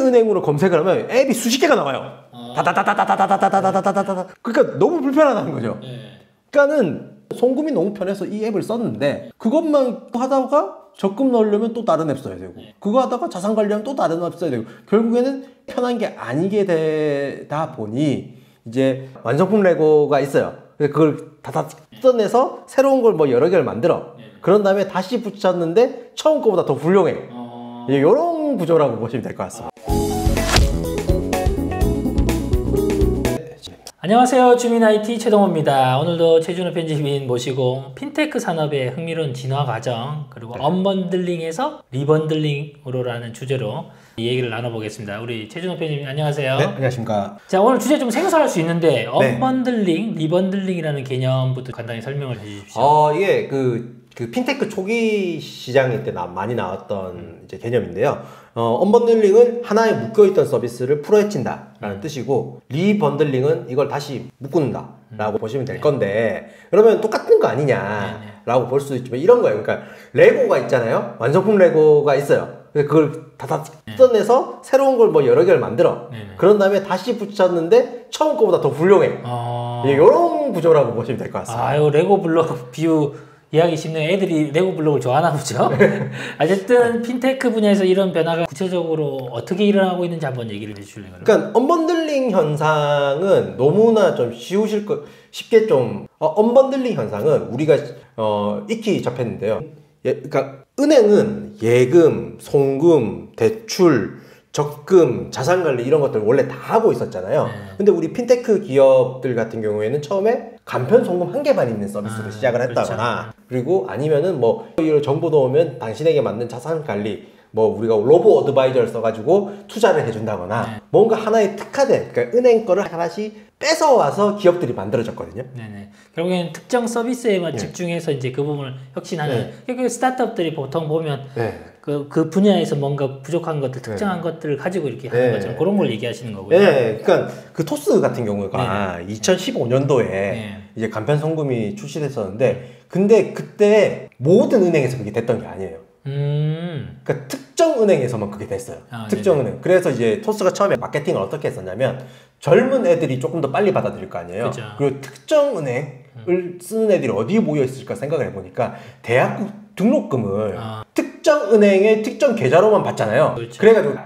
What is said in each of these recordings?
은행으로 검색을 하면 앱이 수십 개가 나와요. 다다다다다다다다다다다다다. 그러니까 너무 불편하다는 거죠. 그러니까는 송금이 너무 편해서 이 앱을 썼는데 그것만 하다가 적금 넣으려면 또 다른 앱 써야 되고 그거 하다가 자산 관리하면 또 다른 앱 써야 되고 결국에는 편한 게 아니게 되다 보니 이제 완성품 레고가 있어요. 그걸 다 뜯어내서 새로운 걸 뭐 여러 개를 만들어. 그런 다음에 다시 붙였는데 처음 거보다 더 훌륭해. 이런 구조라고 보시면 될 것 같습니다. 안녕하세요. 주민 IT 최동호입니다. 오늘도 최준호 편집인 모시고 핀테크 산업의 흥미로운 진화 과정 그리고 언번들링에서 리번들링으로라는 주제로 이 얘기를 나눠보겠습니다. 우리 최준호 편집님 안녕하세요. 네, 안녕하십니까. 자, 오늘 주제 좀 생소할 수 있는데 언번들링, 리번들링이라는 개념부터 간단히 설명을 해주십시오. 이게 그 핀테크 초기 시장일 때 많이 나왔던 이제 개념인데요. 언번들링은 하나에 묶여있던 서비스를 풀어헤친다라는 뜻이고, 리번들링은 이걸 다시 묶는다라고 보시면 될 건데, 그러면 똑같은 거 아니냐라고 볼 수 있지만 이런 거예요. 그러니까 레고가 있잖아요. 완성품 레고가 있어요. 그걸 다 뜯어내서 새로운 걸 뭐 여러 개를 만들어. 그런 다음에 다시 붙였는데 처음 거보다 더 훌륭해. 이런 구조라고 보시면 될 것 같습니다. 아유, 레고 블록 비유 이해하기 쉽네요. 애들이 레고 블록을 좋아하나 보죠. 어쨌든 핀테크 분야에서 이런 변화가 구체적으로 어떻게 일어나고 있는지 한번 얘기를 해주실래요? 그러니까 언번들링 현상은 너무나 좀 쉽게 좀 언번들링 현상은 우리가 익히 접했는데요. 그러니까 은행은 예금, 송금, 대출, 적금, 자산관리 이런 것들 원래 다 하고 있었잖아요. 근데 우리 핀테크 기업들 같은 경우에는 처음에 간편 송금 한 개만 있는 서비스로 시작을 했다거나 그렇죠. 그리고 아니면은 뭐 이런 정보 넣으면 당신에게 맞는 자산관리 뭐 우리가 로보 어드바이저를 써가지고 투자를 해준다거나 뭔가 하나의 특화된 그러니까 은행 거를 하나씩 뺏어와서 기업들이 만들어졌거든요. 네네. 결국에는 특정 서비스에만 집중해서 이제 그 부분을 혁신하는. 결국 스타트업들이 보통 보면 그 분야에서 뭔가 부족한 것들, 특정한 것들을 가지고 이렇게 하는 것처럼 그런 걸 얘기하시는 거고요. 네, 그러니까 그 토스 같은 경우가 2015년도에 이제 간편 송금이 출시됐었는데, 근데 그때 모든 은행에서 그게 됐던 게 아니에요. 그러니까 특정 은행에서만 그게 됐어요. 특정 은행. 그래서 이제 토스가 처음에 마케팅을 어떻게 했었냐면 젊은 애들이 조금 더 빨리 받아들일 거 아니에요. 그쵸. 그리고 특정 은행을 쓰는 애들이 어디에 모여 있을까 생각을 해보니까 대학 등록금을 특정 은행의 특정 계좌로만 받잖아요. 그렇죠. 그래가지고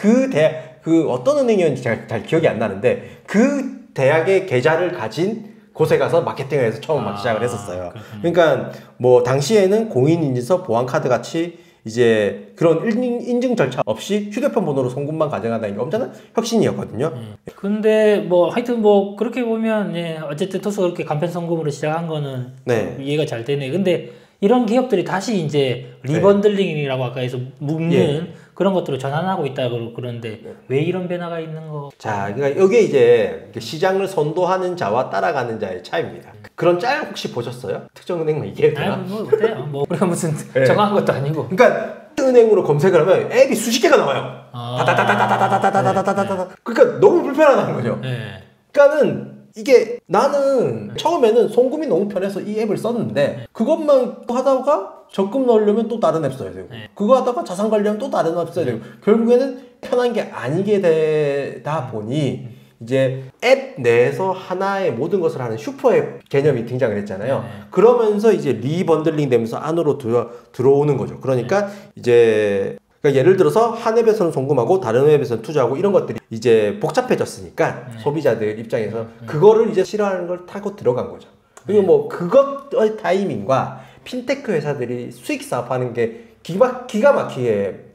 그 어떤 은행이었는지 제가 잘 기억이 안 나는데 그 대학의 계좌를 가진 곳에 가서 마케팅을 해서 처음 막 시작을 했었어요. 그러니까 뭐 당시에는 공인인증서, 보안카드 같이 이제 그런 인증 절차 없이 휴대폰 번호로 송금만 가능하다는 게 엄청난 혁신이었거든요. 근데 뭐 하여튼 뭐 그렇게 보면 어쨌든 토스가 그렇게 간편 송금으로 시작한 거는 이해가 잘 되네. 근데 이런 기업들이 다시 이제 리번들링이라고 아까 해서 묶는 그런 것들로 전환하고 있다고 그러는데 왜 이런 변화가 있는 거? 자, 그러니까 이게 이제 시장을 선도하는 자와 따라가는 자의 차이입니다. 그런 짤 혹시 보셨어요? 특정 은행만 얘기해도 되나? 뭐 어때요? 뭐 우리가 무슨 정한 것도 아니고. 그러니까 은행으로 검색을 하면 앱이 수십 개가 나와요. 다다다다다다다다다다다다다다. 그러니까 너무 불편하다는 거죠. 그러니까는 이게 나는 처음에는 송금이 너무 편해서 이 앱을 썼는데 그것만 하다가 적금 넣으려면 또 다른 앱 써야 되고 그거 하다가 자산 관리하면 또 다른 앱 써야 되고 결국에는 편한 게 아니게 되다 보니 이제 앱 내에서 하나의 모든 것을 하는 슈퍼앱 개념이 등장을 했잖아요. 그러면서 이제 리번들링 되면서 안으로 들어오는 거죠. 그러니까 이제 그러니까 예를 들어서 한 앱에서는 송금하고 다른 앱에서는 투자하고 이런 것들이 이제 복잡해졌으니까 소비자들 입장에서 그거를 이제 싫어하는 걸 타고 들어간 거죠. 그리고 뭐 그것의 타이밍과 핀테크 회사들이 수익 사업하는 게 기가 막히게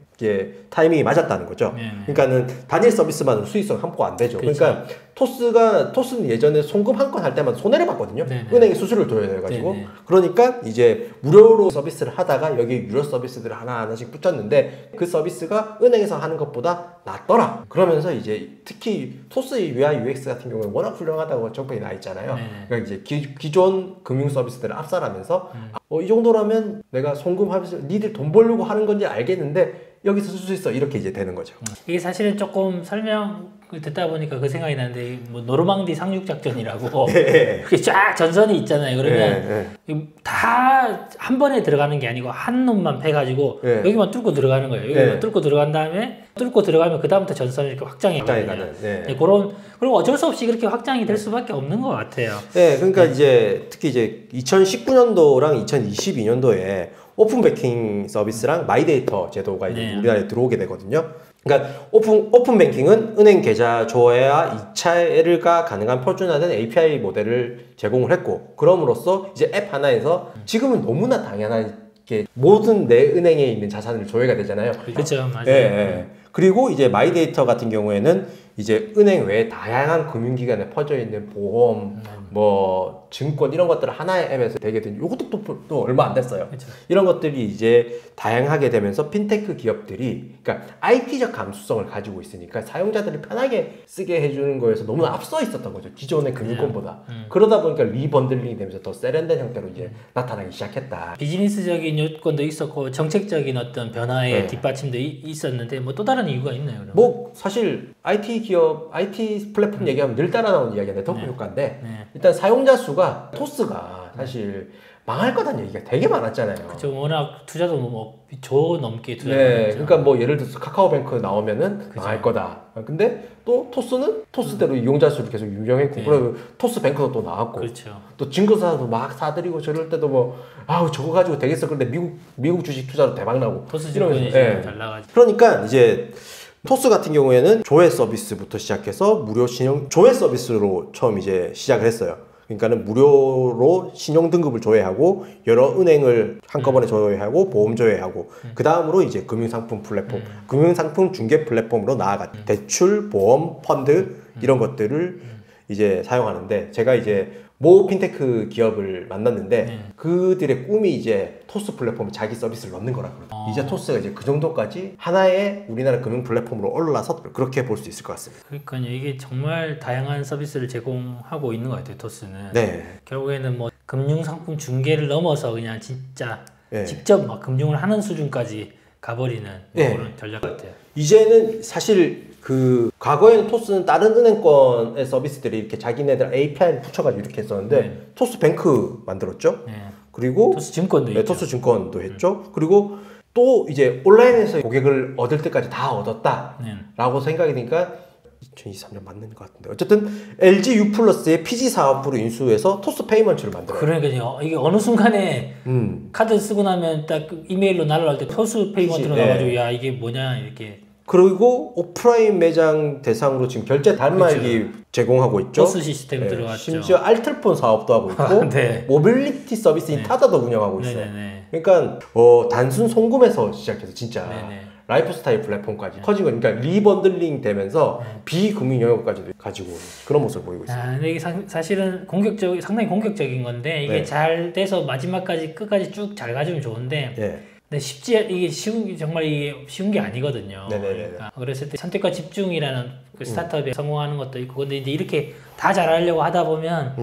타이밍이 맞았다는 거죠. 그러니까는 단일 서비스만으로 수익성 확보 안 되죠. 그러니까 토스는 예전에 송금 한 건 할 때마다 손해를 봤거든요. 은행에 수수료를 둬야 돼가지고. 그러니까 이제 무료로 서비스를 하다가 여기 유료 서비스들을 하나하나씩 붙였는데 그 서비스가 은행에서 하는 것보다 낫더라. 그러면서 이제 특히 토스의 UI UX 같은 경우는 워낙 훌륭하다고 정보에 나 있잖아요. 그러니까 이제 기존 금융 서비스들을 압살하면서 이 정도라면 내가 송금하면서 니들 돈 벌려고 하는 건지 알겠는데 여기서 쓸 수 있어 이렇게 이제 되는 거죠. 이게 사실은 조금 설명 듣다 보니까 그 생각이 나는데 뭐 노르망디 상륙작전이라고 그게 쫙 전선이 있잖아요. 그러면 다 한 번에 들어가는 게 아니고 한 놈만 패가지고 여기만 뚫고 들어가는 거예요. 여기만 뚫고 들어간 다음에 뚫고 들어가면 그 다음부터 전선을 이렇게 확장해 가는. 그런 그리고 어쩔 수 없이 그렇게 확장이 될 수밖에 없는 것 같아요. 네, 그러니까 이제 특히 이제 2019년도랑 2022년도에 오픈 뱅킹 서비스랑 마이데이터 제도가 이제 우리나라에 들어오게 되거든요. 그러니까 오픈 뱅킹은 은행 계좌 조회와 2차가 가능한 표준화된 API 모델을 제공을 했고, 그럼으로써 이제 앱 하나에서 지금은 너무나 당연하게 모든 내 은행에 있는 자산을 조회가 되잖아요. 그렇죠, 맞아요. 예. 그리고 이제 마이데이터 같은 경우에는 이제 은행 외에 다양한 금융기관에 퍼져 있는 보험, 뭐 증권 이런 것들을 하나의 앱에서 되게 된 이것도 또 얼마 안 됐어요. 그쵸. 이런 것들이 이제 다양하게 되면서 핀테크 기업들이 그러니까 IT적 감수성을 가지고 있으니까 사용자들을 편하게 쓰게 해주는 거에서 너무 앞서 있었던 거죠. 기존의 금융권보다. 그러다 보니까 리번들링이 되면서 더 세련된 형태로 이제 나타나기 시작했다. 비즈니스적인 요건도 있었고 정책적인 어떤 변화의 뒷받침도 있었는데 뭐 또 다른 이유가 있나요? 그러면? 뭐 사실 IT 기업, IT 플랫폼 얘기하면 늘 따라 나오는 이야기가 네트워크 효과인데 일단 사용자 수가 토스가 사실 망할 거다는 얘기가 되게 많았잖아요. 그렇죠. 워낙 투자도 뭐 조 넘게 투자를 했죠. 그러니까 뭐 예를 들어서 카카오뱅크 나오면은 망할 거다. 근데 또 토스는 토스대로 이용자 수를 계속 유명했고 그리고 토스뱅크도 또 나왔고 그렇죠. 또 증거사도 막 사들이고 저럴 때도 뭐 아우 저거 가지고 되겠어. 근데 미국 주식 투자도 대박 나고 토스 증권이 잘 나가지고. 그러니까 이제 토스 같은 경우에는 조회 서비스부터 시작해서 무료 신용 조회 서비스로 처음 이제 시작을 했어요. 그러니까는 무료로 신용 등급을 조회하고 여러 은행을 한꺼번에 조회하고 보험 조회하고 그 다음으로 이제 금융상품 플랫폼, 금융상품 중개 플랫폼으로 나아갔죠. 대출, 보험, 펀드 이런 것들을 이제 사용하는데 제가 이제 모 핀테크 기업을 만났는데 그들의 꿈이 이제 토스 플랫폼에 자기 서비스를 넣는 거라고. 이제 토스가 이제 그 정도까지 하나의 우리나라 금융 플랫폼으로 올라서 그렇게 볼 수 있을 것 같습니다. 그러니까요. 이게 정말 다양한 서비스를 제공하고 있는 것 같아요. 토스는. 네. 결국에는 뭐 금융상품 중개를 넘어서 그냥 진짜 직접 막 금융을 하는 수준까지 가버리는 그런 전략 같아요. 이제는 사실 그 과거에는 토스는 다른 은행권의 서비스들이 이렇게 자기네들 API를 붙여가지고 이렇게 했었는데 토스뱅크 만들었죠. 그리고 토스 증권도 있죠. 토스 증권도 했죠. 그리고 또 이제 온라인에서 고객을 얻을 때까지 다 얻었다라고 생각이 되니까 2023년 맞는 것 같은데 어쨌든 LG U+의 PG 사업부로 인수해서 토스 페이먼트를 만들어요. 그러니까요. 이게 어느 순간에 카드 쓰고 나면 딱 이메일로 날라갈 때 토스 페이먼트로 나와가지고 야 이게 뭐냐 이렇게. 그리고 오프라인 매장 대상으로 지금 결제 단말기 제공하고 있죠. 토스 시스템 들어갔죠. 심지어 알뜰폰 사업도 하고 있고 모빌리티 서비스인 타다도 운영하고 있어요. 그러니까 단순 송금에서 시작해서 진짜 라이프스타일 플랫폼까지 커진 거니까 리번들링 되면서 비금융 영역까지도 가지고 그런 모습을 보이고 있어요. 근데 이게 사실은 상당히 공격적인 건데 이게 잘 돼서 마지막까지 끝까지 쭉 잘 가지면 좋은데 근데 이게 정말 이게 쉬운 게 아니거든요. 그러니까 그랬을 때 선택과 집중이라는 그 스타트업에 성공하는 것도 있고 근데 이제 이렇게 다 잘하려고 하다 보면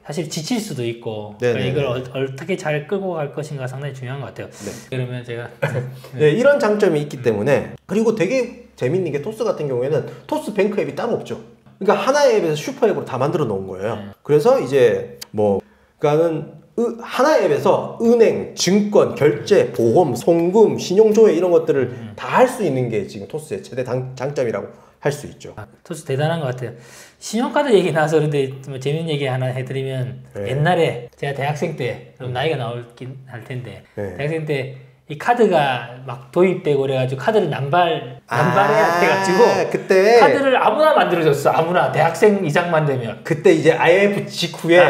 사실 지칠 수도 있고 그러니까 이걸 어떻게 잘 끌고 갈 것인가 상당히 중요한 것 같아요. 그러면 제가 이런 장점이 있기 때문에 그리고 되게 재밌는 게 토스 같은 경우에는 토스 뱅크 앱이 따로 없죠. 그러니까 하나의 앱에서 슈퍼 앱으로 다 만들어 놓은 거예요. 그래서 이제 뭐 그러니까는 하나의 앱에서 은행, 증권, 결제, 보험, 송금, 신용조회 이런 것들을 다 할 수 있는 게 지금 토스의 최대 장점이라고 할 수 있죠. 토스 대단한 것 같아요. 신용카드 얘기 나와서 그런데 뭐 재밌는 얘기 하나 해드리면 옛날에 제가 대학생 때 그럼 나이가 나올긴 할 텐데 대학생 때 이 카드가 막 도입되고 그래가지고 카드를 남발해야 돼가지고 그때 카드를 아무나 만들어줬어. 아무나 대학생 이상만 되면 그때 이제 IMF 직후에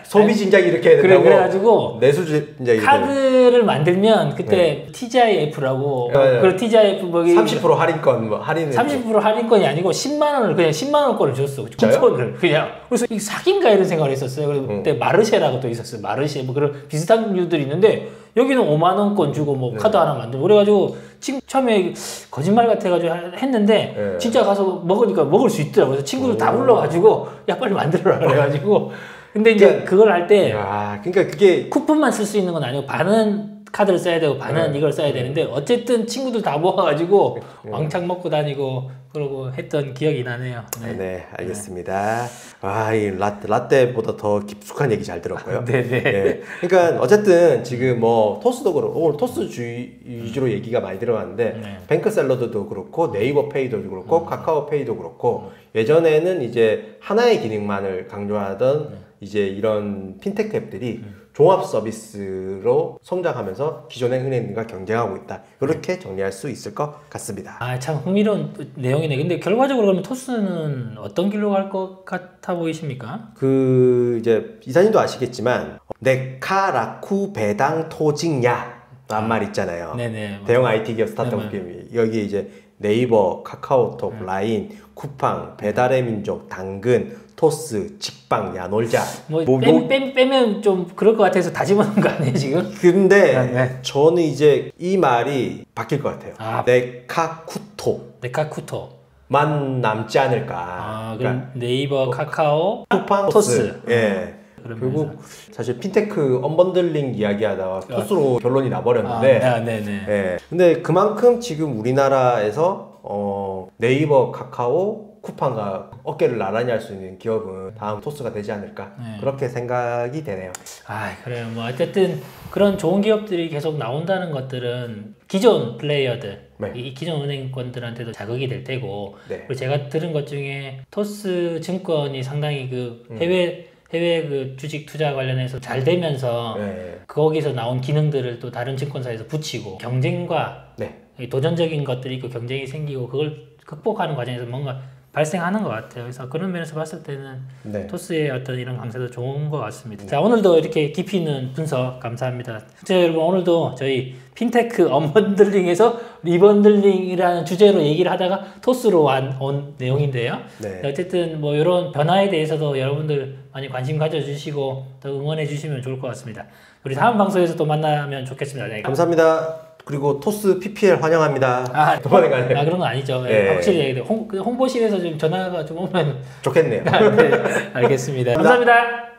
소비 진작이 이렇게 해야 된다고 그래가지고 내수 진작이 카드를 만들면 그때 TGIF라고 그 TGIF 뭐 30% 할인권 뭐 할인 30% 할인권이 아니고 10만 원을 그냥 10만 원권을 줬어. 쿠폰을 그냥 그래서 이 사기인가 이런 생각을 했었어요. 그리고 그때 마르쉐라고 또 있었어요. 마르쉐 뭐 그런 비슷한 류들이 있는데 여기는 5만 원권 주고 뭐 카드 하나 만들고 그래가지고 지금 처음에 거짓말 같아가지고 했는데 진짜 가서 먹으니까 먹을 수 있더라고요. 그래서 친구들 다 불러가지고 야 빨리 만들어라 그래가지고 근데 이제 그걸 할 때 그러니까 그게 쿠폰만 쓸 수 있는 건 아니고 반은 카드를 써야 되고 반은 이걸 써야 되는데 어쨌든 친구들 다 모아가지고 왕창 먹고 다니고 그러고 했던 기억이 나네요. 네, 알겠습니다. 와, 이 라떼보다 더 깊숙한 얘기 잘 들었고요. 네네. 네. 그러니까 어쨌든 지금 뭐 토스도 그렇고 오늘 토스 위주로 얘기가 많이 들어갔는데 뱅크 샐러드도 그렇고 네이버 페이도 그렇고 카카오 페이도 그렇고 예전에는 이제 하나의 기능만을 강조하던 이제 이런 핀테크 앱들이 종합 서비스로 성장하면서 기존의 은행과 경쟁하고 있다. 이렇게 정리할 수 있을 것 같습니다. 아, 참 흥미로운 내용이네. 근데 결과적으로 그러면 토스는 어떤 길로 갈 것 같아 보이십니까? 이제 이사님도 아시겠지만 네카라쿠 배당 토직야 란 말 있잖아요. 네네. 대형 IT 기업 스타트업 기업이 여기 이제 네이버, 카카오톡, 라인, 쿠팡, 배달의 민족, 당근, 토스, 직방, 야놀자. 빼면 좀 그럴 것 같아서 다 집어넣은 거 아니에요 지금? 근데 저는 이제 이 말이 바뀔 것 같아요. 네카쿠토만 남지 않을까. 그럼 네이버, 카카오, 쿠팡, 토스. 예. 결국 사실 핀테크 언번들링 이야기하다가 토스로 결론이 나버렸는데 예. 근데 그만큼 지금 우리나라에서 네이버, 카카오, 쿠팡과 어깨를 나란히 할 수 있는 기업은 다음 토스가 되지 않을까 그렇게 생각이 되네요. 그래요. 뭐 어쨌든 그런 좋은 기업들이 계속 나온다는 것들은 기존 플레이어들, 이 기존 은행권들한테도 자극이 될 테고 그리고 제가 들은 것 중에 토스 증권이 상당히 그 해외 그 주식 투자 관련해서 잘 되면서 거기서 나온 기능들을 또 다른 증권사에서 붙이고 경쟁과 도전적인 것들이 있고 경쟁이 생기고 그걸 극복하는 과정에서 뭔가 발생하는 것 같아요. 그래서 그런 면에서 봤을 때는 토스의 어떤 이런 강세도 좋은 것 같습니다. 자, 오늘도 이렇게 깊이 있는 분석 감사합니다. 자, 여러분 오늘도 저희 핀테크 언번들링에서 리번들링이라는 주제로 얘기를 하다가 토스로 온 내용인데요. 어쨌든 뭐 이런 변화에 대해서도 여러분들 많이 관심 가져주시고 더 응원해 주시면 좋을 것 같습니다. 우리 다음 방송에서 또 만나면 좋겠습니다. 감사합니다. 그리고 토스 PPL 환영합니다. 그런 건 아니죠. 확실히 홍보실에서 좀 전화가 좀 오면 좋겠네요. 알겠습니다. 감사합니다.